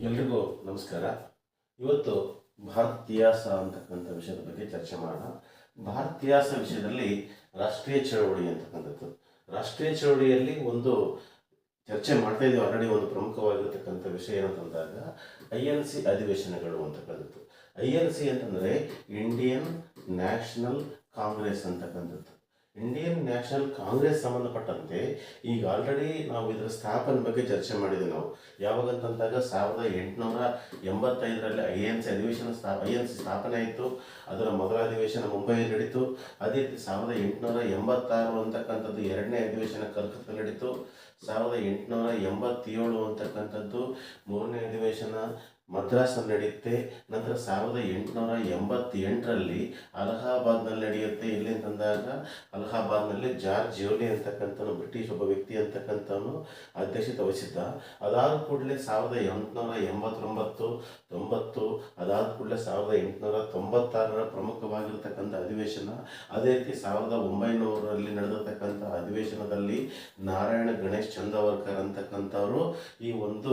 ಎಲ್ರಿಗೂ ನಮಸ್ಕಾರ. ಇವತ್ತು ಭಾರತೀಯಾಸ ಅಂತಕ್ಕಂಥ ವಿಷಯದ ಬಗ್ಗೆ ಚರ್ಚೆ ಮಾಡೋಣ. ಭಾರತೀಯಾಸ ವಿಷಯದಲ್ಲಿ ರಾಷ್ಟ್ರೀಯ ಚಳವಳಿ ಅಂತಕ್ಕಂಥದ್ದು, ರಾಷ್ಟ್ರೀಯ ಚಳವಳಿಯಲ್ಲಿ ಒಂದು ಚರ್ಚೆ ಮಾಡ್ತಾ ಇದ್ದೀವಿ ಆಲ್ರೆಡಿ. ಒಂದು ಪ್ರಮುಖವಾಗಿರ್ತಕ್ಕಂಥ ವಿಷಯ ಏನಂತಂದಾಗ INC ಅಧಿವೇಶನಗಳು ಅಂತಕ್ಕಂಥದ್ದು. INC ಅಂತಂದರೆ ಇಂಡಿಯನ್ ನ್ಯಾಷನಲ್ ಕಾಂಗ್ರೆಸ್ ಅಂತಕ್ಕಂಥದ್ದು. ಇಂಡಿಯನ್ ನ್ಯಾಷನಲ್ ಕಾಂಗ್ರೆಸ್ ಸಂಬಂಧಪಟ್ಟಂತೆ ಈಗ ಆಲ್ರೆಡಿ ನಾವು ಇದರ ಸ್ಥಾಪನೆ ಬಗ್ಗೆ ಚರ್ಚೆ ಮಾಡಿದ್ವಿ. ನಾವು ಯಾವಾಗಂತಂದಾಗ 1885ರಲ್ಲಿ INC ಸ್ಥಾಪನೆ ಆಯಿತು. ಅದರ ಮೊದಲ ಅಧಿವೇಶನ ಮುಂಬೈಯಲ್ಲಿ ನಡೀತು. ಅದೇ ರೀತಿ 1886 ಅಂತಕ್ಕಂಥದ್ದು ಎರಡನೇ ಅಧಿವೇಶನ ಕಲ್ಕತ್ತಲ್ಲಿ ನಡೀತು. 1887 ಅಂತಕ್ಕಂಥದ್ದು ಮೂರನೇ ಅಧಿವೇಶನ ಮದ್ರಾಸ್ನಲ್ಲಿ ನಡೆಯುತ್ತೆ. ನಂತರ 1888ರಲ್ಲಿ ಅಲಹಾಬಾದ್ನಲ್ಲಿ ನಡೆಯುತ್ತೆ. ಇಲ್ಲಿ ಅಂತಂದಾಗ ಅಲಹಾಬಾದ್ನಲ್ಲಿ ಜಾರ್ಜ್ ಜೋಲಿ ಅಂತಕ್ಕಂಥವನು, ಬ್ರಿಟಿಷ್ ಒಬ್ಬ ವ್ಯಕ್ತಿ ಅಂತಕ್ಕಂಥವನು ಅಧ್ಯಕ್ಷತೆ ವಹಿಸಿದ್ದ. ಅದಾದ ಕೂಡಲೇ 1889, 90, ಅದಾದ ಕೂಡಲೇ 1896ರ ಪ್ರಮುಖವಾಗಿರ್ತಕ್ಕಂಥ ಅಧಿವೇಶನ. ಅದೇ ರೀತಿ 1900ರಲ್ಲಿ ನಡೆದಿರ್ತಕ್ಕಂಥ ಅಧಿವೇಶನದಲ್ಲಿ ನಾರಾಯಣ ಗಣೇಶ್ ಚಂದವರ್ಕರ್ ಅಂತಕ್ಕಂಥವರು ಈ ಒಂದು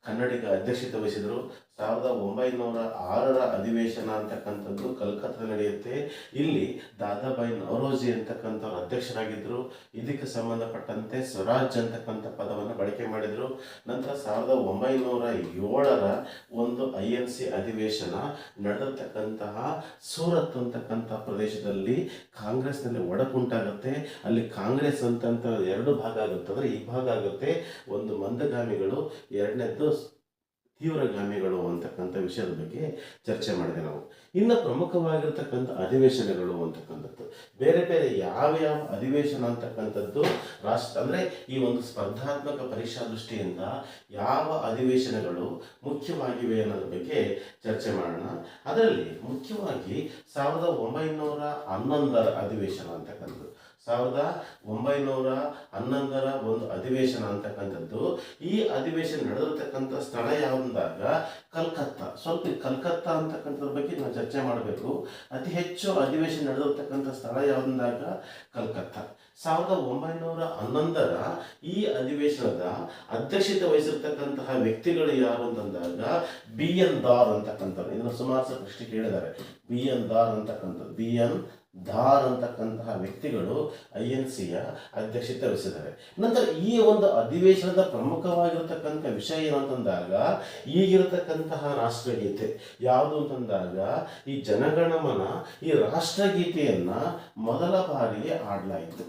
ಕನ್ನಡಿಗ ಅಧ್ಯಕ್ಷತೆ ವಹಿಸಿದರು. 1906ರ ಅಧಿವೇಶನ ಅಂತಕ್ಕಂಥದ್ದು ಕಲ್ಕತ್ತಾದಲ್ಲಿ ನಡೆಯುತ್ತೆ. ಇಲ್ಲಿ ದಾದಾಬಾಯಿ ನವರೋಜಿ ಅಂತಕ್ಕಂಥವ್ರು ಅಧ್ಯಕ್ಷರಾಗಿದ್ದರು. ಇದಕ್ಕೆ ಸಂಬಂಧಪಟ್ಟಂತೆ ಸ್ವರಾಜ್ ಅಂತಕ್ಕಂಥ ಪದವನ್ನು ಬಳಕೆ ಮಾಡಿದರು. ನಂತರ 1907ರ ಒಂದು INC ಅಧಿವೇಶನ ನಡೆದಿರ್ತಕ್ಕಂತಹ ಸೂರತ್ ಅಂತಕ್ಕಂಥ ಪ್ರದೇಶದಲ್ಲಿ ಕಾಂಗ್ರೆಸ್ನಲ್ಲಿ ಒಡಕುಂಟಾಗುತ್ತೆ. ಅಲ್ಲಿ ಕಾಂಗ್ರೆಸ್ ಅಂತಂತ ಎರಡು ಭಾಗ ಆಗುತ್ತೆ. ಅಂದರೆ ಈ ಭಾಗ ಆಗುತ್ತೆ, ಒಂದು ಮಂದಗಾಮಿಗಳು, ಎರಡನೇದ್ದು ತೀವ್ರಗಾಮಿಗಳು ಅಂತಕ್ಕಂಥ ವಿಷಯದ ಬಗ್ಗೆ ಚರ್ಚೆ ಮಾಡಿದೆ ನಾವು. ಇನ್ನು ಪ್ರಮುಖವಾಗಿರ್ತಕ್ಕಂಥ ಅಧಿವೇಶನಗಳು ಅಂತಕ್ಕಂಥದ್ದು ಬೇರೆ ಬೇರೆ ಯಾವ್ಯಾವ ಅಧಿವೇಶನ ಅಂತಕ್ಕಂಥದ್ದು ಅಂದರೆ ಈ ಒಂದು ಸ್ಪರ್ಧಾತ್ಮಕ ಪರೀಕ್ಷಾ ದೃಷ್ಟಿಯಿಂದ ಯಾವ ಅಧಿವೇಶನಗಳು ಮುಖ್ಯವಾಗಿವೆ ಅನ್ನೋದ್ರ ಬಗ್ಗೆ ಚರ್ಚೆ ಮಾಡೋಣ. ಅದರಲ್ಲಿ ಮುಖ್ಯವಾಗಿ 1911ರ ಅಧಿವೇಶನ ಅಂತಕ್ಕಂಥದ್ದು, 1911ರ ಒಂದು ಅಧಿವೇಶನ ಅಂತಕ್ಕಂಥದ್ದು. ಈ ಅಧಿವೇಶನ ನಡೆದಿರ್ತಕ್ಕಂಥ ಸ್ಥಳ ಯಾವುದಂದಾಗ ಕಲ್ಕತ್ತಾ. ಸ್ವಲ್ಪ ಕಲ್ಕತ್ತಾ ಅಂತಕ್ಕಂಥದ್ರ ಬಗ್ಗೆ ನಾವು ಚರ್ಚೆ ಮಾಡಬೇಕು. ಅತಿ ಹೆಚ್ಚು ಅಧಿವೇಶನ ನಡೆದಿರ್ತಕ್ಕಂಥ ಸ್ಥಳ ಯಾವುದಂದಾಗ ಕಲ್ಕತ್ತಾ. 1911ರ ಈ ಅಧಿವೇಶನದ ಅಧ್ಯಕ್ಷತೆ ವಹಿಸಿರ್ತಕ್ಕಂತಹ ವ್ಯಕ್ತಿಗಳು ಯಾರು ಅಂತಂದಾಗ BN ದಾರ್ ಅಂತಕ್ಕಂಥವ್ರು. ಇದನ್ನು ಸುಮಾರು ಪ್ರಶ್ನೆ ಕೇಳಿದ್ದಾರೆ. BN ದಾರ್ ಅಂತಕ್ಕಂತಹ ವ್ಯಕ್ತಿಗಳು INCಯ ಅಧ್ಯಕ್ಷತೆ ವಹಿಸಿದ್ದಾರೆ. ನಂತರ ಈ ಒಂದು ಅಧಿವೇಶನದ ಪ್ರಮುಖವಾಗಿರತಕ್ಕಂಥ ವಿಷಯ ಏನಂತಂದಾಗ ಈಗಿರತಕ್ಕಂತಹ ರಾಷ್ಟ್ರಗೀತೆ ಯಾವುದು ಅಂತಂದಾಗ ಈ ಜನಗಣಮನ, ಈ ರಾಷ್ಟ್ರಗೀತೆಯನ್ನ ಮೊದಲ ಬಾರಿಗೆ ಆಡಲಾಯಿತು.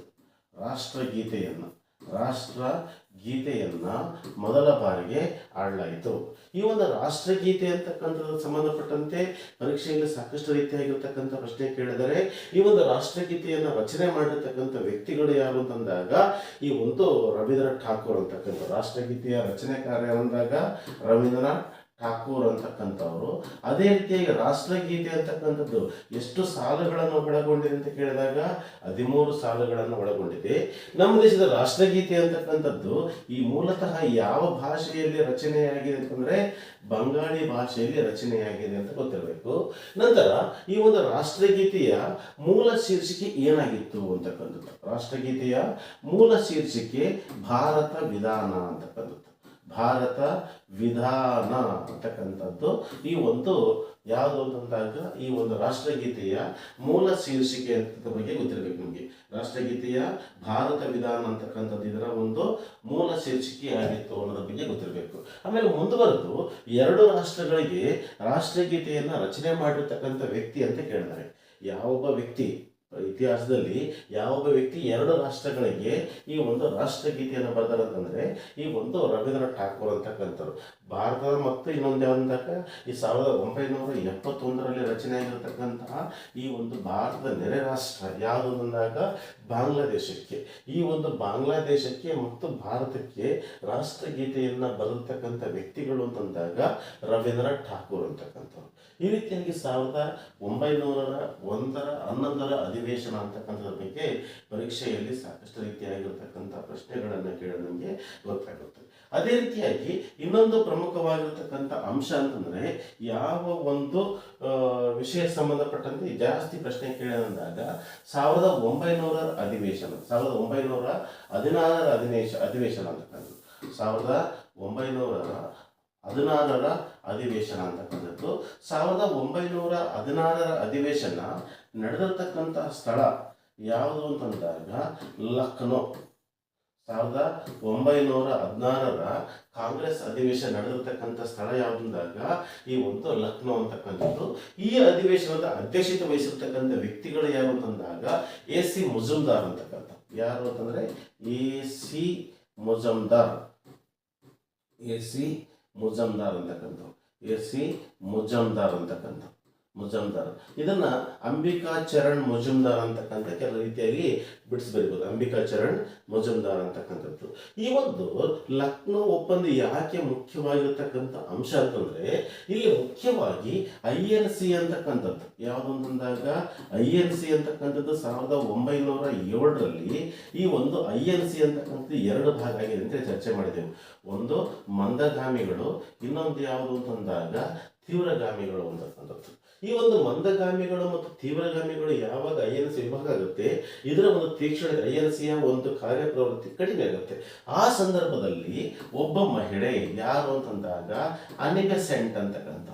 ರಾಷ್ಟ್ರಗೀತೆಯನ್ನ ಮೊದಲ ಬಾರಿಗೆ ಆಡಲಾಯಿತು. ಈ ಒಂದು ರಾಷ್ಟ್ರಗೀತೆ ಅಂತಕ್ಕಂಥದ್ದು ಸಂಬಂಧಪಟ್ಟಂತೆ ಪರೀಕ್ಷೆಯಲ್ಲಿ ಸಾಕಷ್ಟು ರೀತಿಯಾಗಿರ್ತಕ್ಕಂಥ ಪ್ರಶ್ನೆ ಕೇಳಿದರೆ ಈ ಒಂದು ರಾಷ್ಟ್ರಗೀತೆಯನ್ನು ರಚನೆ ಮಾಡಿರ್ತಕ್ಕಂಥ ವ್ಯಕ್ತಿಗಳು ಯಾರು ಅಂತಂದಾಗ ಈ ಒಂದು ರವೀಂದ್ರನಾಥ್ ಠಾಕೂರ್ ಅಂತಕ್ಕಂಥ ರಾಷ್ಟ್ರಗೀತೆಯ ರಚನೆಕಾರ ಅಂದಾಗ ರವೀಂದ್ರನಾಥ್ ಠಾಕೂರ್ ಅಂತಕ್ಕಂಥವ್ರು. ಅದೇ ರೀತಿಯಾಗಿ ರಾಷ್ಟ್ರಗೀತೆ ಅಂತಕ್ಕಂಥದ್ದು ಎಷ್ಟು ಸಾಲುಗಳನ್ನು ಒಳಗೊಂಡಿದೆ ಅಂತ ಕೇಳಿದಾಗ 13 ಸಾಲುಗಳನ್ನು ಒಳಗೊಂಡಿದೆ. ನಮ್ಮ ದೇಶದ ರಾಷ್ಟ್ರಗೀತೆ ಅಂತಕ್ಕಂಥದ್ದು ಈ ಮೂಲತಃ ಯಾವ ಭಾಷೆಯಲ್ಲಿ ರಚನೆಯಾಗಿದೆ ಅಂತಂದ್ರೆ ಬಂಗಾಳಿ ಭಾಷೆಯಲ್ಲಿ ರಚನೆಯಾಗಿದೆ ಅಂತ ಗೊತ್ತಿರಬೇಕು. ನಂತರ ಈ ಒಂದು ರಾಷ್ಟ್ರಗೀತೆಯ ಮೂಲ ಶೀರ್ಷಿಕೆ ಏನಾಗಿತ್ತು ಅಂತಕ್ಕಂಥದ್ದು, ರಾಷ್ಟ್ರಗೀತೆಯ ಮೂಲ ಶೀರ್ಷಿಕೆ ಭಾರತ ವಿಧಾನ ಅಂತಕ್ಕಂಥದ್ದು. ಭಾರತ ವಿಧಾನ ಅಂತಕ್ಕಂಥದ್ದು ಈ ಒಂದು ಯಾವುದು ಅಂತಂದಾಗ ಈ ಒಂದು ರಾಷ್ಟ್ರಗೀತೆಯ ಮೂಲ ಶೀರ್ಷಿಕೆ ಅಂತ ಬಗ್ಗೆ ಗೊತ್ತಿರಬೇಕು ನಿಮಗೆ. ರಾಷ್ಟ್ರಗೀತೆಯ ಭಾರತ ವಿಧಾನ ಅಂತಕ್ಕಂಥದ್ದು ಇದರ ಒಂದು ಮೂಲ ಶೀರ್ಷಿಕೆ ಆಗಿತ್ತು ಅನ್ನೋದ್ರ ಬಗ್ಗೆ ಗೊತ್ತಿರಬೇಕು. ಆಮೇಲೆ ಮುಂದುವರೆದು 2 ರಾಷ್ಟ್ರಗಳಿಗೆ ರಾಷ್ಟ್ರಗೀತೆಯನ್ನ ರಚನೆ ಮಾಡಿರ್ತಕ್ಕಂಥ ವ್ಯಕ್ತಿ ಅಂತ ಕೇಳಿದ್ದಾರೆ. ಯಾವೊಬ್ಬ ವ್ಯಕ್ತಿ ಇತಿಹಾಸದಲ್ಲಿ ಯಾವೊಬ್ಬ ವ್ಯಕ್ತಿ 2 ರಾಷ್ಟ್ರಗಳಿಗೆ ಈ ಒಂದು ರಾಷ್ಟ್ರಗೀತೆಯನ್ನು ಬರೆದಾರಂತಂದ್ರೆ ಈ ಒಂದು ರವೀಂದ್ರನಾಥ್ ಠಾಕೂರ್ ಅಂತಕ್ಕಂಥವ್ರು. ಭಾರತದ ಮತ್ತು ಇನ್ನೊಂದು ಯಾವಂದಾಗ ಈ 1971ರಲ್ಲಿ ರಚನೆ ಆಗಿರತಕ್ಕಂತಹ ಈ ಒಂದು ಭಾರತದ ನೆರೆ ರಾಷ್ಟ್ರ ಯಾವುದು ಅಂದಾಗ ಬಾಂಗ್ಲಾದೇಶಕ್ಕೆ. ಈ ಒಂದು ಬಾಂಗ್ಲಾದೇಶಕ್ಕೆ ಮತ್ತು ಭಾರತಕ್ಕೆ ರಾಷ್ಟ್ರಗೀತೆಯನ್ನ ಬರೆದಿರ್ತಕ್ಕಂಥ ವ್ಯಕ್ತಿಗಳು ಅಂತಂದಾಗ ರವೀಂದ್ರನಾಥ್ ಠಾಕೂರ್ ಅಂತಕ್ಕಂಥವ್ರು. ಈ ರೀತಿಯಾಗಿ 1911ರ ಅಧಿವೇಶನ ಅಂತಕ್ಕಂಥದ್ರ ಬಗ್ಗೆ ಪರೀಕ್ಷೆಯಲ್ಲಿ ಸಾಕಷ್ಟು ರೀತಿಯಾಗಿರ್ತಕ್ಕಂಥ ಪ್ರಶ್ನೆಗಳನ್ನು ಕೇಳಿ ನಮಗೆ ಗೊತ್ತಾಗುತ್ತೆ. ಅದೇ ರೀತಿಯಾಗಿ ಇನ್ನೊಂದು ಪ್ರಮುಖವಾಗಿರ್ತಕ್ಕಂಥ ಅಂಶ ಅಂತಂದ್ರೆ ಯಾವ ಒಂದು ವಿಷಯ ಸಂಬಂಧಪಟ್ಟಂತೆ ಜಾಸ್ತಿ ಪ್ರಶ್ನೆ ಕೇಳಿದಾಗ 1900ರ ಅಧಿವೇಶನ, 1916ರ ಅಧಿವೇಶನ ಅಂತಕ್ಕಂಥದ್ದು, 1916ರ 16ರ ಅಧಿವೇಶನ ಅಂತಕ್ಕಂಥದ್ದು. 1916ರ ಅಧಿವೇಶನ ನಡೆದಿರ್ತಕ್ಕಂತಹ ಸ್ಥಳ ಯಾವುದು ಅಂತಂದಾಗ ಲಕ್ನೋ. 1916ರ ಕಾಂಗ್ರೆಸ್ ಅಧಿವೇಶನ ನಡೆದಿರ್ತಕ್ಕಂಥ ಸ್ಥಳ ಯಾವುದಂದಾಗ ಈ ಒಂದು ಲಕ್ನೋ ಅಂತಕ್ಕಂಥದ್ದು. ಈ ಅಧಿವೇಶನದ ಅಧ್ಯಕ್ಷತೆ ವಹಿಸಿರ್ತಕ್ಕಂಥ ವ್ಯಕ್ತಿಗಳು ಯಾರು ಅಂತಂದಾಗ AC ಮುಜುಮ್ದಾರ್ ಅಂತಕ್ಕಂಥ. ಯಾರು ಅಂತಂದ್ರೆ AC ಮುಜುಮ್ದಾರ್. AC ಮುಜುಮ್ದಾರ್ ಅಂತಕ್ಕಂಥ. AC ಮುಜುಮ್ದಾರ್ ಇದನ್ನ ಅಂಬಿಕಾ ಚರಣ್ ಮುಜುಮ್ದಾರ್ ಅಂತಕ್ಕಂಥ ಕೆಲವು ರೀತಿಯಾಗಿ ಬಿಡಿಸಿ ಬರೀಬಹುದು. ಅಂಬಿಕಾ ಚರಣ್ ಮುಜುಮ್ದಾರ್ ಅಂತಕ್ಕಂಥದ್ದು. ಈ ಒಂದು ಲಕ್ನೋ ಒಪ್ಪಂದ ಯಾಕೆ ಮುಖ್ಯವಾಗಿರ್ತಕ್ಕಂಥ ಅಂಶ ಅಂತಂದ್ರೆ ಇಲ್ಲಿ ಮುಖ್ಯವಾಗಿ INC ಅಂತಕ್ಕಂಥದ್ದು ಯಾವುದು ಅಂತಂದಾಗ INC ಅಂತಕ್ಕಂಥದ್ದು 1907ರಲ್ಲಿ ಈ ಒಂದು INC ಅಂತಕ್ಕಂಥದ್ದು 2 ಭಾಗ ಆಗಿದೆ ಅಂತ ಚರ್ಚೆ ಮಾಡಿದೆವು. ಒಂದು ಮಂದಗಾಮಿಗಳು, ಇನ್ನೊಂದು ಯಾವುದು ಅಂತಂದಾಗ ತೀವ್ರಗಾಮಿಗಳು ಅಂತಕ್ಕಂಥದ್ದು. ಈ ಒಂದು ಮಂದಗಾಮಿಗಳು ಮತ್ತು ತೀವ್ರಗಾಮಿಗಳು ಯಾವಾಗ INC ವಿಭಾಗ ಆಗುತ್ತೆ, ಇದರ ಒಂದು ತೀಕ್ಷ್ಣತೆ INCಯ ಒಂದು ಕಾರ್ಯಪ್ರವೃತ್ತಿ ಕಡಿಮೆ ಆಗುತ್ತೆ. ಆ ಸಂದರ್ಭದಲ್ಲಿ ಒಬ್ಬ ಮಹಿಳೆ ಯಾರು ಅಂತಂದಾಗ ಅನಿ ಬೆಸೆಂಟ್ ಅಂತಕ್ಕಂಥ.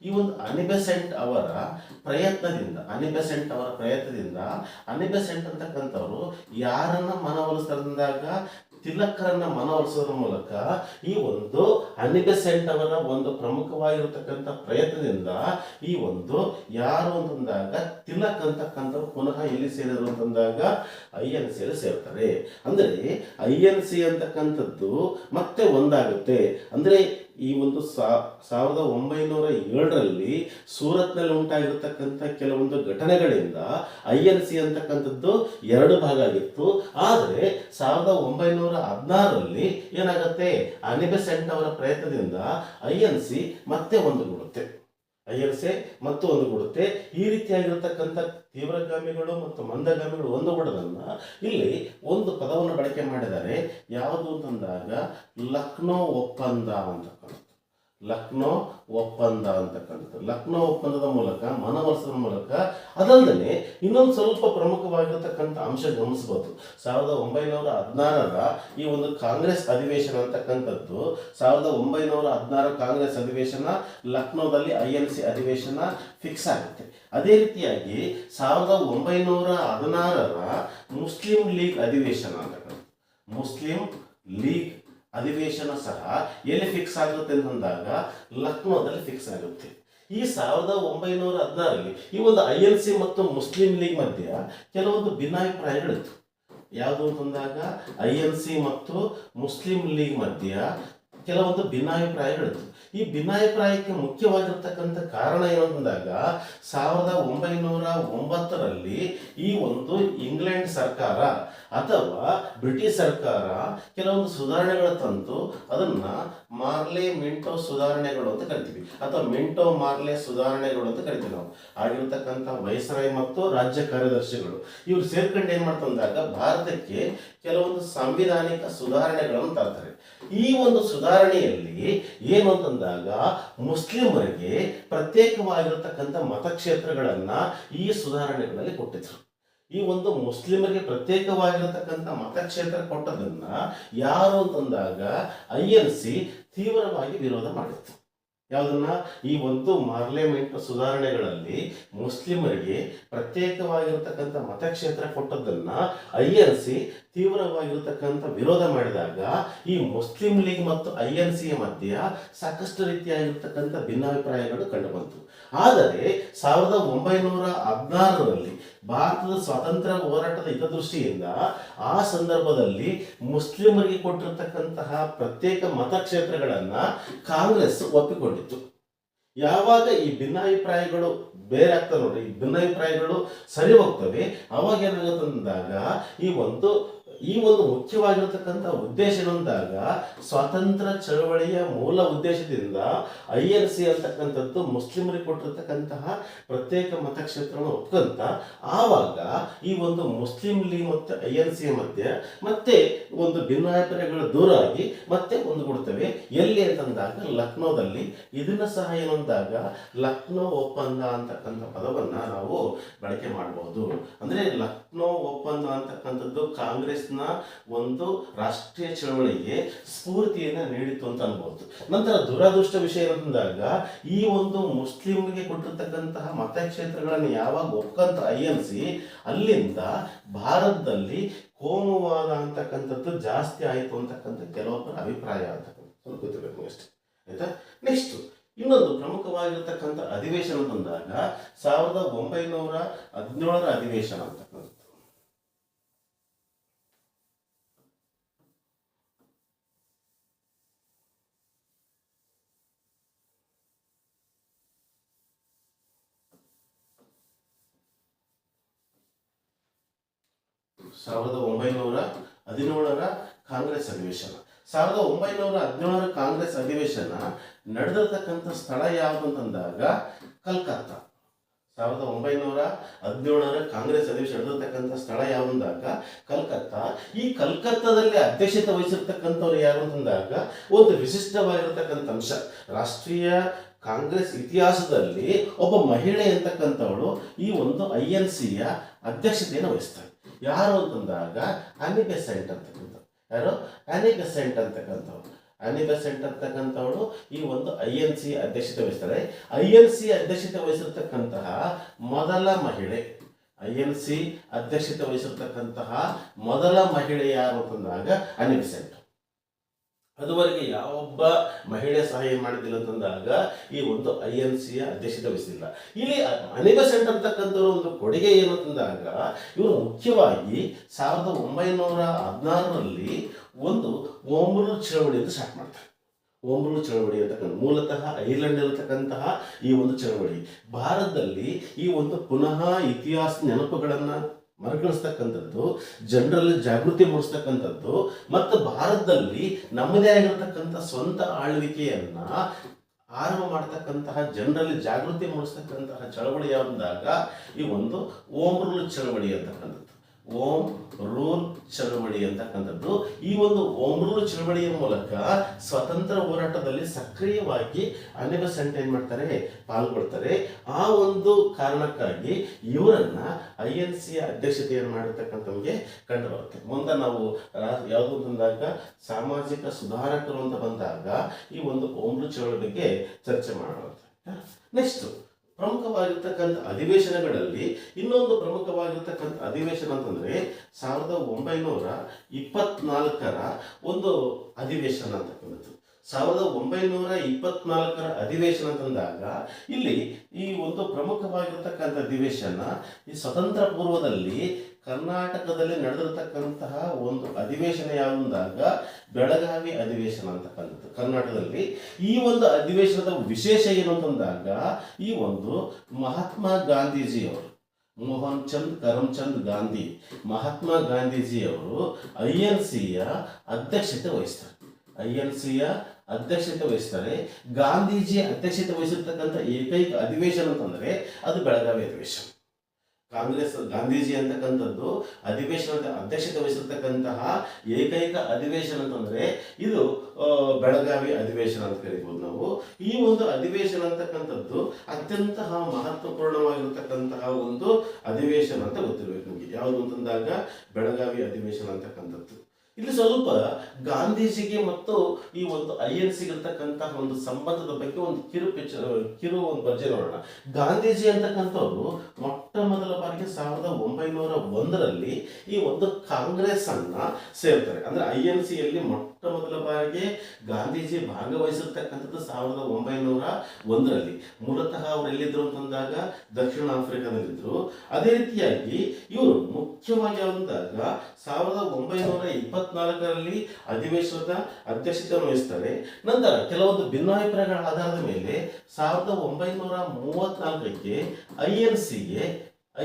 ಈ ಒಂದು ಅನಿ ಬೆಸೆಂಟ್ ಅವರ ಪ್ರಯತ್ನದಿಂದ ಅನಿ ಬೆಸೆಂಟ್ ಅಂತಕ್ಕಂಥವ್ರು ಯಾರನ್ನ ಮನವೊಲಿಸಿದಾಗ ತಿಲಕರನ್ನ ಮನವೊಲಿಸೋದ್ರ ಮೂಲಕ ಈ ಒಂದು ಅನಿ ಬೆಸೆಂಟ್ ಅವರ ಒಂದು ಪ್ರಮುಖವಾಗಿರತಕ್ಕಂಥ ಪ್ರಯತ್ನದಿಂದ ಈ ಒಂದು ಯಾರು ಅಂತಂದಾಗ ತಿಲಕ್ ಅಂತಕ್ಕಂಥವ್ರು ಪುನಃ ಎಲ್ಲಿ ಸೇರಿದ್ರು ಅಂತಂದಾಗ INCಯಲ್ಲಿ ಸೇರ್ತಾರೆ. ಅಂದ್ರೆ INC ಅಂತಕ್ಕಂಥದ್ದು ಮತ್ತೆ ಒಂದಾಗುತ್ತೆ. ಅಂದ್ರೆ ಈ ಒಂದು 1907ರಲ್ಲಿ ಸೂರತ್ನಲ್ಲಿ ಉಂಟಾಗಿರ್ತಕ್ಕಂಥ ಕೆಲವೊಂದು ಘಟನೆಗಳಿಂದ INC ಅಂತಕ್ಕಂಥದ್ದು 2 ಭಾಗ ಆಗಿತ್ತು. ಆದರೆ 1916ರಲ್ಲಿ ಏನಾಗುತ್ತೆ, ಅನಿ ಬೆಸೆಂಟ್ ಅವರ ಪ್ರಯತ್ನದಿಂದ INC ಮತ್ತೆ ಒಂದುಗೂಡುತ್ತೆ. ಈ ರೀತಿಯಾಗಿರ್ತಕ್ಕಂಥ ತೀವ್ರಗಾಮಿಗಳು ಮತ್ತು ಮಂದಗಾಮಿಗಳು ಒಂದುಗೂಡೋದನ್ನ ಇಲ್ಲಿ ಒಂದು ಪದವನ್ನು ಬಳಕೆ ಮಾಡಿದ್ದಾರೆ. ಯಾವುದು ಅಂತಂದಾಗ ಲಕ್ನೋ ಒಪ್ಪಂದ ಅಂತಕ್ಕಂಥದ್ದು. ಲಕ್ನೋ ಒಪ್ಪಂದದ ಮೂಲಕ ಮನವೊಲಿಸೋದ್ರ ಮೂಲಕ ಅದಲ್ಲದೆ ಇನ್ನೊಂದು ಸ್ವಲ್ಪ ಪ್ರಮುಖವಾಗಿರತಕ್ಕಂಥ ಅಂಶ ಗಮನಿಸಬಹುದು. 1916ರ ಈ ಒಂದು ಕಾಂಗ್ರೆಸ್ ಅಧಿವೇಶನ ಅಂತಕ್ಕಂಥದ್ದು 1916 ಕಾಂಗ್ರೆಸ್ ಅಧಿವೇಶನ ಲಕ್ನೋದಲ್ಲಿ INC ಅಧಿವೇಶನ ಫಿಕ್ಸ್ ಆಗುತ್ತೆ. ಅದೇ ರೀತಿಯಾಗಿ 1916ರ ಮುಸ್ಲಿಂ ಲೀಗ್ ಅಧಿವೇಶನ ಅಂತಕ್ಕಂಥ ಮುಸ್ಲಿಂ ಲೀಗ್ ಅಧಿವೇಶನ ಸಹ ಎಲ್ಲಿ ಫಿಕ್ಸ್ ಆಗುತ್ತೆ ಅಂತಂದಾಗ ಲಕ್ನೋದಲ್ಲಿ ಫಿಕ್ಸ್ ಆಗುತ್ತೆ. ಈ 1916ರಲ್ಲಿ ಈ ಒಂದು INC ಮತ್ತು ಮುಸ್ಲಿಂ ಲೀಗ್ ಮಧ್ಯೆ ಕೆಲವೊಂದು ಭಿನ್ನಾಭಿಪ್ರಾಯಗಳಿತ್ತು. ಯಾವುದು ಅಂತಂದಾಗ INC ಮತ್ತು ಮುಸ್ಲಿಂ ಲೀಗ್ ಮಧ್ಯೆ ಕೆಲವೊಂದು ಭಿನ್ನಾಭಿಪ್ರಾಯಗಳಿತ್ತು. ಈ ಭಿನ್ನಾಭಿಪ್ರಾಯಕ್ಕೆ ಮುಖ್ಯವಾಗಿರ್ತಕ್ಕಂಥ ಕಾರಣ ಏನಂದಾಗ 1909ರಲ್ಲಿ ಈ ಒಂದು ಇಂಗ್ಲೆಂಡ್ ಸರ್ಕಾರ ಅಥವಾ ಬ್ರಿಟಿಷ್ ಸರ್ಕಾರ ಕೆಲವೊಂದು ಸುಧಾರಣೆಗಳ ತಂದು ಅದನ್ನ ಮಾರ್ಲೆ ಮಿಂಟೋ ಸುಧಾರಣೆಗಳು ಅಂತ ಕರಿತೀವಿ, ಅಥವಾ ಮಿಂಟೋ ಮಾರ್ಲೆ ಸುಧಾರಣೆಗಳು ಅಂತ ಕರಿತೀವಿ ನಾವು. ಆಗಿರ್ತಕ್ಕಂಥ ವೈಸ್ರಾಯ್ ಮತ್ತು ರಾಜ್ಯ ಕಾರ್ಯದರ್ಶಿಗಳು ಇವ್ರು ಸೇರ್ಕೊಂಡು ಏನ್ ಮಾಡ್ತಂದಾಗ ಭಾರತಕ್ಕೆ ಕೆಲವೊಂದು ಸಾಂವಿಧಾನಿಕ ಸುಧಾರಣೆಗಳನ್ನು ತರ್ತಾರೆ. ಈ ಒಂದು ಸುಧಾರಣೆಯಲ್ಲಿ ಏನು ಅಂತಂದಾಗ ಮುಸ್ಲಿಮರಿಗೆ ಪ್ರತ್ಯೇಕವಾಗಿರತಕ್ಕಂಥ ಮತಕ್ಷೇತ್ರಗಳನ್ನ ಈ ಸುಧಾರಣೆಗಳಲ್ಲಿ ಕೊಟ್ಟಿದ್ರು. ಈ ಒಂದು ಮುಸ್ಲಿಮರಿಗೆ ಪ್ರತ್ಯೇಕವಾಗಿರತಕ್ಕಂಥ ಮತಕ್ಷೇತ್ರ ಕೊಟ್ಟದನ್ನ ಯಾರು ಅಂತಂದಾಗ INC ತೀವ್ರವಾಗಿ ವಿರೋಧ ಮಾಡಿತ್ತು. ಯಾವುದನ್ನ, ಈ ಒಂದು ಪಾರ್ಲಿಮೆಂಟ್ ಸುಧಾರಣೆಗಳಲ್ಲಿ ಮುಸ್ಲಿಮರಿಗೆ ಪ್ರತ್ಯೇಕವಾಗಿರತಕ್ಕಂಥ ಮತಕ್ಷೇತ್ರ ಕೊಟ್ಟದನ್ನ INC ತೀವ್ರವಾಗಿರತಕ್ಕಂಥ ವಿರೋಧ ಮಾಡಿದಾಗ ಈ ಮುಸ್ಲಿಂ ಲೀಗ್ ಮತ್ತು INC ಮಧ್ಯೆ ಸಾಕಷ್ಟು ರೀತಿಯಾಗಿರ್ತಕ್ಕಂಥ ಭಿನ್ನಾಭಿಪ್ರಾಯಗಳು ಕಂಡುಬಂತು. ಆದರೆ 1916ರಲ್ಲಿ ಭಾರತದ ಸ್ವಾತಂತ್ರ್ಯ ಹೋರಾಟದ ಹಿತದೃಷ್ಟಿಯಿಂದ ಆ ಸಂದರ್ಭದಲ್ಲಿ ಮುಸ್ಲಿಮರಿಗೆ ಕೊಟ್ಟಿರತಕ್ಕಂತಹ ಪ್ರತ್ಯೇಕ ಮತಕ್ಷೇತ್ರಗಳನ್ನ ಕಾಂಗ್ರೆಸ್ ಒಪ್ಪಿಕೊಂಡಿತ್ತು. ಯಾವಾಗ ಈ ಭಿನ್ನಾಭಿಪ್ರಾಯಗಳು ಬೇರೆ ಆಗ್ತವೆ ನೋಡ್ರಿ, ಈ ಭಿನ್ನಾಭಿಪ್ರಾಯಗಳು ಸರಿ ಹೋಗ್ತವೆ, ಅವಾಗ ಏನಾಗುತ್ತಂದಾಗ ಈ ಒಂದು ಮುಖ್ಯವಾಗಿರತಕ್ಕಂಥ ಉದ್ದೇಶ ಏನಂದಾಗ ಸ್ವಾತಂತ್ರ್ಯ ಚಳವಳಿಯ ಮೂಲ ಉದ್ದೇಶದಿಂದ INC ಅಂತಕ್ಕಂಥದ್ದು ಮುಸ್ಲಿಮರಿಗೆ ಕೊಟ್ಟಿರ್ತಕ್ಕಂತಹ ಪ್ರತ್ಯೇಕ ಮತಕ್ಷೇತ್ರವನ್ನು ಒಪ್ಕೊಂತ ಆವಾಗ ಈ ಒಂದು ಮುಸ್ಲಿಂ ಲೀಗ್ ಮತ್ತು INC ಮಧ್ಯೆ ಮತ್ತೆ ಒಂದು ಭಿನ್ನಾಭಿಪ್ರಾಯಗಳು ದೂರ ಆಗಿ ಮತ್ತೆ ಒಂದುಗೂಡುತ್ತವೆ. ಎಲ್ಲಿ ಅಂತಂದಾಗ ಲಕ್ನೋದಲ್ಲಿ. ಇದನ್ನ ಸಹ ಏನಂದಾಗ ಲಕ್ನೋ ಒಪ್ಪಂದ ಅಂತಕ್ಕಂಥ ಪದವನ್ನ ನಾವು ಬಳಕೆ ಮಾಡಬಹುದು. ಅಂದ್ರೆ ಲಕ್ನೋ ಒಪ್ಪಂದ ಅಂತಕ್ಕಂಥದ್ದು ಕಾಂಗ್ರೆಸ್ ಕಾಂಗ್ರೆಸ್ನ ಒಂದು ರಾಷ್ಟ್ರೀಯ ಚಳವಳಿಗೆ ಸ್ಫೂರ್ತಿಯನ್ನು ನೀಡಿತು ಅಂತ ಅನ್ಬೋದು. ನಂತರ ದುರಾದೃಷ್ಟ ವಿಷಯ ಏನಂದಾಗ ಈ ಒಂದು ಮುಸ್ಲಿಂಗೆ ಕೊಟ್ಟಿರ್ತಕ್ಕಂತಹ ಮತಕ್ಷೇತ್ರಗಳನ್ನು ಯಾವಾಗ ಒಪ್ಕಂತ INC ಅಲ್ಲಿಂದ ಭಾರತದಲ್ಲಿ ಕೋಮುವಾದ ಅಂತಕ್ಕಂಥದ್ದು ಜಾಸ್ತಿ ಆಯಿತು ಅಂತಕ್ಕಂಥ ಕೆಲವೊಬ್ಬರ ಅಭಿಪ್ರಾಯ ಅಂತಕ್ಕಂಥ ಸ್ವಲ್ಪ ಗೊತ್ತಿರಬೇಕು ಅಷ್ಟೇ, ಆಯ್ತಾ. ನೆಕ್ಸ್ಟ್ ಇನ್ನೊಂದು ಪ್ರಮುಖವಾಗಿರ್ತಕ್ಕಂಥ ಅಧಿವೇಶನ ಬಂದಾಗ 1917ರ ಅಧಿವೇಶನ ಅಂತಕ್ಕಂಥದ್ದು. 1917ರ ಕಾಂಗ್ರೆಸ್ ಅಧಿವೇಶನ. 1917ರ ಕಾಂಗ್ರೆಸ್ ಅಧಿವೇಶನ ನಡೆದಿರ್ತಕ್ಕಂಥ ಸ್ಥಳ ಯಾವುದು ಅಂತಂದಾಗ ಕಲ್ಕತ್ತಾ. 1917ರ ಕಾಂಗ್ರೆಸ್ ಅಧಿವೇಶನ ನಡೆದಿರ್ತಕ್ಕಂಥ ಸ್ಥಳ ಯಾವುದಂದಾಗ ಕಲ್ಕತ್ತಾ. ಈ ಕಲ್ಕತ್ತಾದಲ್ಲಿ ಅಧ್ಯಕ್ಷತೆ ವಹಿಸಿರ್ತಕ್ಕಂಥವ್ರು ಯಾರು ಅಂತಂದಾಗ ಒಂದು ವಿಶಿಷ್ಟವಾಗಿರ್ತಕ್ಕಂಥ ಅಂಶ, ರಾಷ್ಟ್ರೀಯ ಕಾಂಗ್ರೆಸ್ ಇತಿಹಾಸದಲ್ಲಿ ಒಬ್ಬ ಮಹಿಳೆ ಅಂತಕ್ಕಂಥವಳು ಈ ಒಂದು INCಯ ಅಧ್ಯಕ್ಷತೆಯನ್ನು ವಹಿಸ್ತಾರೆ. ಯಾರು ಅಂತಂದಾಗ ಆನಿ ಬೆಸೆಂಟ್ ಅಂತಕ್ಕಂಥ, ಯಾರು ಆನಿ ಬೆಸೆಂಟ್ ಅಂತಕ್ಕಂಥವ್ರು. ಆನಿ ಬೆಸೆಂಟ್ ಅಂತಕ್ಕಂಥವಳು ಈ ಒಂದು INC ಅಧ್ಯಕ್ಷತೆ ವಹಿಸ್ತಾರೆ. INC ಅಧ್ಯಕ್ಷತೆ ವಹಿಸಿರ್ತಕ್ಕಂತಹ ಮೊದಲ ಮಹಿಳೆ, INC ಅಧ್ಯಕ್ಷತೆ ವಹಿಸಿರ್ತಕ್ಕಂತಹ ಮೊದಲ ಮಹಿಳೆ ಯಾರು ಅಂತಂದಾಗ ಆನಿ ಬೆಸೆಂಟ್. ಅದುವರೆಗೆ ಯಾವೊಬ್ಬ ಮಹಿಳೆ ಸಹಾಯ ಮಾಡಿದ್ದಿಲ್ಲ ಅಂತಂದಾಗ ಈ ಒಂದು INCಯ ಅಧ್ಯಕ್ಷತೆ ವಹಿಸಿಲ್ಲ. ಇಲ್ಲಿ ಆನಿ ಬೆಸೆಂಟ್ ಅಂತಕ್ಕಂಥವ್ರ ಒಂದು ಕೊಡುಗೆ ಏನು ಅಂತಂದಾಗ ಇವರು ಮುಖ್ಯವಾಗಿ 1916ರಲ್ಲಿ ಒಂದು ಹೋಮ್ ರೂಲ್ ಚಳವಳಿ ಅಂತ ಸ್ಟಾರ್ಟ್ ಮಾಡ್ತಾರೆ. ಹೋಮ್ ರೂಲ್ ಚಳವಳಿ ಅಂತಕ್ಕಂಥ ಮೂಲತಃ ಐರ್ಲೆಂಡ್ ಇರತಕ್ಕಂತಹ ಈ ಒಂದು ಚಳವಳಿ ಭಾರತದಲ್ಲಿ ಈ ಒಂದು ಪುನಃ ಇತಿಹಾಸ ನೆನಪುಗಳನ್ನು ಮರುಕಳಿಸ್ತಕ್ಕಂಥದ್ದು, ಜನರಲ್ಲಿ ಜಾಗೃತಿ ಮೂಡಿಸ್ತಕ್ಕಂಥದ್ದು ಮತ್ತು ಭಾರತದಲ್ಲಿ ನಮ್ಮದೇ ಆಗಿರ್ತಕ್ಕಂಥ ಸ್ವಂತ ಆಳ್ವಿಕೆಯನ್ನ ಆರಂಭ ಮಾಡ್ತಕ್ಕಂತಹ, ಜನರಲ್ಲಿ ಜಾಗೃತಿ ಮೂಡಿಸ್ತಕ್ಕಂತಹ ಚಳವಳಿ ಯಾವುದಾಗ ಈ ಒಂದು ಓಮ್ ರೂಲ್ ಚಳವಳಿ ಅಂತಕ್ಕಂಥದ್ದು. ಓಮ್ ರೂಲ್ ಚಳವಳಿ ಅಂತಕ್ಕಂಥದ್ದು. ಈ ಒಂದು ಓಮ್ ರೂಲ್ ಚಳವಳಿಯ ಮೂಲಕ ಸ್ವತಂತ್ರ ಹೋರಾಟದಲ್ಲಿ ಸಕ್ರಿಯವಾಗಿ ಆನಿ ಬೆಸೆಂಟ್ ಏನ್ ಮಾಡ್ತಾರೆ, ಪಾಲ್ಗೊಳ್ತಾರೆ. ಆ ಒಂದು ಕಾರಣಕ್ಕಾಗಿ ಇವರನ್ನ INCಯ ಅಧ್ಯಕ್ಷತೆಯನ್ನು ಮಾಡಿರ್ತಕ್ಕಂಥವ್ರಿಗೆ ಕಂಡು ಬರುತ್ತೆ. ಮುಂದೆ ನಾವು ಯಾವುದು ಅಂತಂದಾಗ ಸಾಮಾಜಿಕ ಸುಧಾರಕರು ಅಂತ ಬಂದಾಗ ಈ ಒಂದು ಓಮ್ ರೂಲ್ ಚಳವಳಿ ಬಗ್ಗೆ ಚರ್ಚೆ ಮಾಡೋಣ. ನೆಕ್ಸ್ಟ್ ಪ್ರಮುಖವಾಗಿರ್ತಕ್ಕಂಥ ಅಧಿವೇಶನಗಳಲ್ಲಿ ಇನ್ನೊಂದು ಪ್ರಮುಖವಾಗಿರ್ತಕ್ಕಂಥ ಅಧಿವೇಶನ ಅಂತಂದ್ರೆ 1924ರ ಒಂದು ಅಧಿವೇಶನ ಅಂತಕ್ಕಂಥದ್ದು. 1924ರ ಅಧಿವೇಶನ ಅಂತಂದಾಗ ಇಲ್ಲಿ ಈ ಒಂದು ಪ್ರಮುಖವಾಗಿರ್ತಕ್ಕಂಥ ಅಧಿವೇಶನ ಈ ಸ್ವತಂತ್ರ ಪೂರ್ವದಲ್ಲಿ ಕರ್ನಾಟಕದಲ್ಲಿ ನಡೆದಿರತಕ್ಕಂತಹ ಒಂದು ಅಧಿವೇಶನ ಯಾವುದಾಗ ಬೆಳಗಾವಿ ಅಧಿವೇಶನ ಅಂತಕ್ಕಂಥದ್ದು ಕರ್ನಾಟಕದಲ್ಲಿ. ಈ ಒಂದು ಅಧಿವೇಶನದ ವಿಶೇಷ ಏನು ಅಂತಂದಾಗ ಈ ಒಂದು ಮಹಾತ್ಮ ಗಾಂಧೀಜಿಯವರು, ಮೋಹನ್ ಚಂದ್ ಕರಮ್ಚಂದ್ ಗಾಂಧಿ, ಮಹಾತ್ಮ ಗಾಂಧೀಜಿಯವರು INCಯ ಅಧ್ಯಕ್ಷತೆ ವಹಿಸ್ತಾರೆ. INCಯ ಅಧ್ಯಕ್ಷತೆ ವಹಿಸ್ತಾರೆ. ಗಾಂಧೀಜಿ ಅಧ್ಯಕ್ಷತೆ ವಹಿಸಿರ್ತಕ್ಕಂಥ ಏಕೈಕ ಅಧಿವೇಶನ ಅಂತಂದ್ರೆ ಅದು ಬೆಳಗಾವಿ ಅಧಿವೇಶನ. ಕಾಂಗ್ರೆಸ್ ಗಾಂಧೀಜಿ ಅಂತಕ್ಕಂಥದ್ದು ಅಧಿವೇಶನದ ಅಧ್ಯಕ್ಷತೆ ವಹಿಸಿರ್ತಕ್ಕಂತಹ ಏಕೈಕ ಅಧಿವೇಶನ ಅಂತಂದ್ರೆ ಇದು ಬೆಳಗಾವಿ ಅಧಿವೇಶನ ಅಂತ ಕರಿಬಹುದು ನಾವು. ಈ ಒಂದು ಅಧಿವೇಶನ ಅಂತಕ್ಕಂಥದ್ದು ಅತ್ಯಂತ ಮಹತ್ವಪೂರ್ಣವಾಗಿರ್ತಕ್ಕಂತಹ ಒಂದು ಅಧಿವೇಶನ ಅಂತ ಗೊತ್ತಿರಬೇಕು ನಿಮಗೆ. ಯಾವುದು ಅಂತಂದಾಗ ಬೆಳಗಾವಿ ಅಧಿವೇಶನ ಅಂತಕ್ಕಂಥದ್ದು. ಇಲ್ಲಿ ಸ್ವಲ್ಪ ಗಾಂಧೀಜಿಗೆ ಮತ್ತು ಈ ಒಂದು INC ಇರ್ತಕ್ಕಂತಹ ಒಂದು ಸಂಬಂಧದ ಬಗ್ಗೆ ಒಂದು ಕಿರು ಒಂದು ಬರ್ಜೆ ನೋಡೋಣ. ಗಾಂಧೀಜಿ ಅಂತಕ್ಕಂಥವ್ರು ಮೊಟ್ಟ ಮೊದಲ ಬಾರಿಗೆ 1901ರಲ್ಲಿ ಈ ಒಂದು ಕಾಂಗ್ರೆಸ್ ಅನ್ನ ಸೇರ್ತಾರೆ. ಅಂದ್ರೆ INCಯಲ್ಲಿ ಮೊಟ್ಟ ಮೊದಲ ಬಾರಿಗೆ ಗಾಂಧೀಜಿ ಭಾಗವಹಿಸಿರ್ತಕ್ಕಂಥದ್ದು 1901ರಲ್ಲಿ. ಮೂಲತಃ ಅವರು ಎಲ್ಲಿದ್ರು ಅಂತಂದಾಗ ದಕ್ಷಿಣ ಆಫ್ರಿಕಾದಲ್ಲಿದ್ರು. ಅದೇ ರೀತಿಯಾಗಿ ಇವರು ಮುಖ್ಯವಾಗಿ ಅಂದಾಗ 1924ರಲ್ಲಿ ಅಧಿವೇಶನದ ಅಧ್ಯಕ್ಷತೆ ವಹಿಸ್ತಾರೆ. ನಂತರ ಕೆಲವೊಂದು ಭಿನ್ನಾಭಿಪ್ರಾಯಗಳ ಆಧಾರದ ಮೇಲೆ 1934ಕ್ಕೆ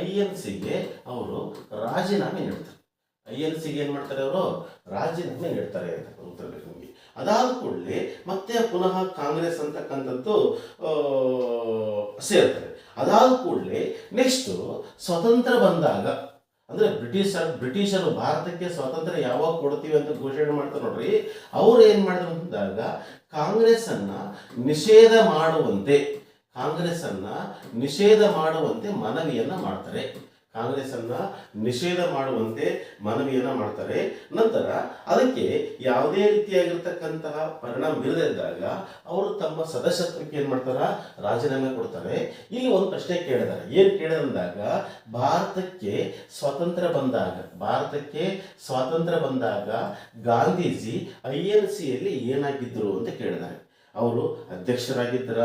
INCಗೆ ಅವರು ರಾಜೀನಾಮೆ ನೀಡ್ತಾರೆ. INCಗೆ ಏನ್ ಮಾಡ್ತಾರೆ, ಅವರು ರಾಜೀನಾಮೆ ನೀಡ್ತಾರೆ ಅಂತ ಗೊತ್ತಿರಬೇಕು ನಿಮಗೆ. ಅದಾದ ಕೂಡಲೇ ಮತ್ತೆ ಪುನಃ ಕಾಂಗ್ರೆಸ್ ಅಂತಕ್ಕಂಥದ್ದು ಸೇರ್ತಾರೆ. ಅದಾದ ಕೂಡಲೇ ನೆಕ್ಸ್ಟ್ ಸ್ವತಂತ್ರ ಬಂದಾಗ, ಅಂದ್ರೆ ಬ್ರಿಟಿಷರು ಭಾರತಕ್ಕೆ ಸ್ವಾತಂತ್ರ್ಯ ಯಾವಾಗ ಕೊಡ್ತೀವಿ ಅಂತ ಘೋಷಣೆ ಮಾಡ್ತಾರೆ ನೋಡ್ರಿ, ಅವ್ರು ಏನ್ ಮಾಡಿದ್ರು ಅಂತಂದಾಗ ಕಾಂಗ್ರೆಸ್ ಅನ್ನ ನಿಷೇಧ ಮಾಡುವಂತೆ ಮನವಿಯನ್ನ ಮಾಡ್ತಾರೆ. ಕಾಂಗ್ರೆಸ್ಸನ್ನು ನಿಷೇಧ ಮಾಡುವಂತೆ ಮನವಿಯನ್ನು ಮಾಡ್ತಾರೆ. ನಂತರ ಅದಕ್ಕೆ ಯಾವುದೇ ರೀತಿಯಾಗಿರ್ತಕ್ಕಂತಹ ಪರಿಣಾಮ ಬೀರದೇ ಇದ್ದಾಗ ಅವರು ತಮ್ಮ ಸದಸ್ಯತ್ವಕ್ಕೆ ಏನು ಮಾಡ್ತಾರ, ರಾಜೀನಾಮೆ ಕೊಡ್ತಾರೆ. ಇಲ್ಲಿ ಒಂದು ಪ್ರಶ್ನೆ ಕೇಳಿದ್ದಾರೆ. ಏನು ಕೇಳಿದಂದಾಗ ಭಾರತಕ್ಕೆ ಸ್ವಾತಂತ್ರ್ಯ ಬಂದಾಗ ಗಾಂಧೀಜಿ INCಯಲ್ಲಿ ಏನಾಗಿದ್ದರು ಅಂತ ಕೇಳಿದ್ದಾರೆ. ಅವರು ಅಧ್ಯಕ್ಷರಾಗಿದ್ದರ,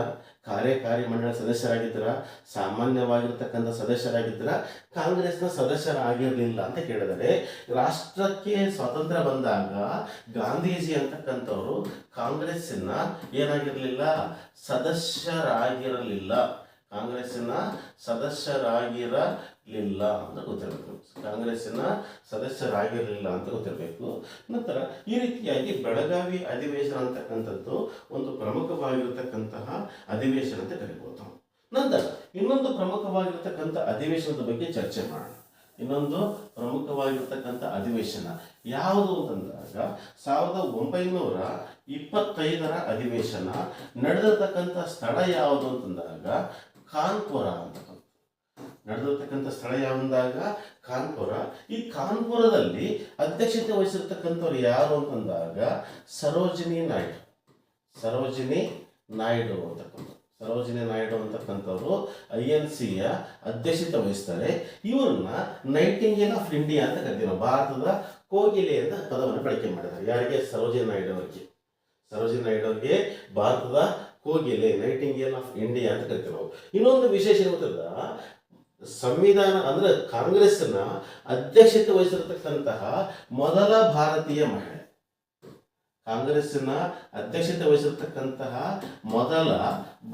ಕಾರ್ಯಕಾರಿ ಮಂಡಳಿ ಸದಸ್ಯರಾಗಿದ್ದರ, ಸಾಮಾನ್ಯವಾಗಿರ್ತಕ್ಕಂಥ ಸದಸ್ಯರಾಗಿದ್ದರ, ಕಾಂಗ್ರೆಸ್ನ ಸದಸ್ಯರಾಗಿರಲಿಲ್ಲ ಅಂತ ಕೇಳಿದರೆ, ರಾಷ್ಟ್ರಕ್ಕೆ ಸ್ವಾತಂತ್ರ್ಯ ಬಂದಾಗ ಗಾಂಧೀಜಿ ಅಂತಕ್ಕಂಥವರು ಕಾಂಗ್ರೆಸ್ಸಿನ ಏನಾಗಿರಲಿಲ್ಲ, ಸದಸ್ಯರಾಗಿರಲಿಲ್ಲ ಅಂತ ಗೊತ್ತಿರಬೇಕು. ನಂತರ ಈ ರೀತಿಯಾಗಿ ಬೆಳಗಾವಿ ಅಧಿವೇಶನ ಅಂತಕ್ಕಂಥದ್ದು ಒಂದು ಪ್ರಮುಖವಾಗಿರತಕ್ಕಂತಹ ಅಧಿವೇಶನ ಅಂತ ಕರಿಬಹುದು. ನಂತರ ಇನ್ನೊಂದು ಪ್ರಮುಖವಾಗಿರ್ತಕ್ಕಂಥ ಅಧಿವೇಶನದ ಬಗ್ಗೆ ಚರ್ಚೆ ಮಾಡೋಣ. ಇನ್ನೊಂದು ಪ್ರಮುಖವಾಗಿರ್ತಕ್ಕಂಥ ಅಧಿವೇಶನ ಯಾವುದು ಅಂತಂದಾಗ 1925 ಅಧಿವೇಶನ ನಡೆದಿರ್ತಕ್ಕಂಥ ಸ್ಥಳ ಯಾವುದು ಅಂತಂದಾಗ ಕಾನ್ಪುರ ಅಂತಕ್ಕಂಥ ನಡೆದಿರ್ತಕ್ಕಂಥ ಸ್ಥಳ ಯಾವಂದಾಗ ಕಾನ್ಪುರ. ಈ ಕಾನ್ಪುರದಲ್ಲಿ ಅಧ್ಯಕ್ಷತೆ ವಹಿಸಿರ್ತಕ್ಕಂಥವ್ರು ಯಾರು ಅಂತಂದಾಗ ಸರೋಜಿನಿ ನಾಯ್ಡು ಅಂತಕ್ಕಂಥವ್ರು INCಯ ಅಧ್ಯಕ್ಷತೆ ವಹಿಸ್ತಾರೆ. ಇವರನ್ನ ನೈಟಿಂಗೇಲ್ ಆಫ್ ಇಂಡಿಯಾ ಅಂತ ಕರಿತೀವಿ. ಭಾರತದ ಕೋಗಿಲೆ ಅಂತ ಪದವನ್ನು ಬಳಕೆ ಮಾಡಿದ್ದಾರೆ. ಯಾರಿಗೆ? ಸರೋಜಿನಿ ನಾಯ್ಡು ಅವರಿಗೆ ಭಾರತದ ಕೋಗಿಲೆ, ನೈಟಿಂಗೇಲ್ ಆಫ್ ಇಂಡಿಯಾ ಅಂತ ಕರಿತೀವಿ ನಾವು. ಇನ್ನೊಂದು ವಿಶೇಷ ಗೊತ್ತದ, ಸಂವಿಧಾನ ಅಂದ್ರೆ ಕಾಂಗ್ರೆಸ್ನ ಅಧ್ಯಕ್ಷತೆ ವಹಿಸಿರತಕ್ಕಂತಹ ಮೊದಲ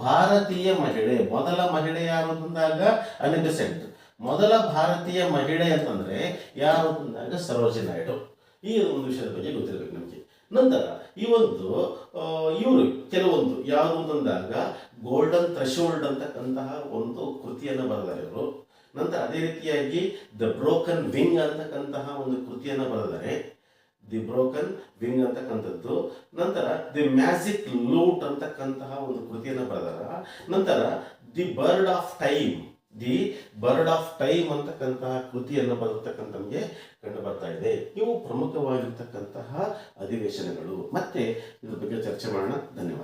ಭಾರತೀಯ ಮಹಿಳೆ, ಮೊದಲ ಮಹಿಳೆ ಯಾರು ಅಂತಂದಾಗ ಅನಿ ಬೆಸೆಂಟ್. ಮೊದಲ ಭಾರತೀಯ ಮಹಿಳೆ ಅಂತಂದ್ರೆ ಯಾರು ಅಂತಂದಾಗ ಸರೋಜಿನಿ ನಾಯ್ಡು. ಈ ಒಂದು ವಿಷಯದ ಬಗ್ಗೆ ಗೊತ್ತಿರಬೇಕು ನಮಗೆ. ನಂತರ ಇವರು ಕೆಲವೊಂದು ಯಾವುದು ಅಂತಂದಾಗ ಗೋಲ್ಡನ್ ಥ್ರೆಶೋಲ್ಡ್ ಅಂತಕ್ಕಂತಹ ಒಂದು ಕೃತಿಯನ್ನು ಬರೆದಾರೆ ಇವರು. ನಂತರ ಅದೇ ರೀತಿಯಾಗಿ ದ ಬ್ರೋಕನ್ ವಿಂಗ್ ಅಂತಕ್ಕಂತಹ ಒಂದು ಕೃತಿಯನ್ನು ಬರೆದಾರೆ, ಅಂತಕ್ಕಂಥದ್ದು. ನಂತರ ದಿ ಮ್ಯಾಜಿಕ್ ಲೂಟ್ ಅಂತಕ್ಕಂತಹ ಒಂದು ಕೃತಿಯನ್ನು ಬರೆದಾರ. ನಂತರ ದಿ ಬರ್ಡ್ ಆಫ್ ಟೈಮ್ ಅಂತಕ್ಕಂತಹ ಕೃತಿಯನ್ನು ಬರೆದತಕ್ಕಂಥ ನಮಗೆ ಕಂಡು ಬರ್ತಾ ಇದೆ. ಇವು ಪ್ರಮುಖವಾಗಿರ್ತಕ್ಕಂತಹ ಅಧಿವೇಶನಗಳು. ಮತ್ತೆ ಇದ್ರ ಬಗ್ಗೆ ಚರ್ಚೆ ಮಾಡೋಣ. ಧನ್ಯವಾದ.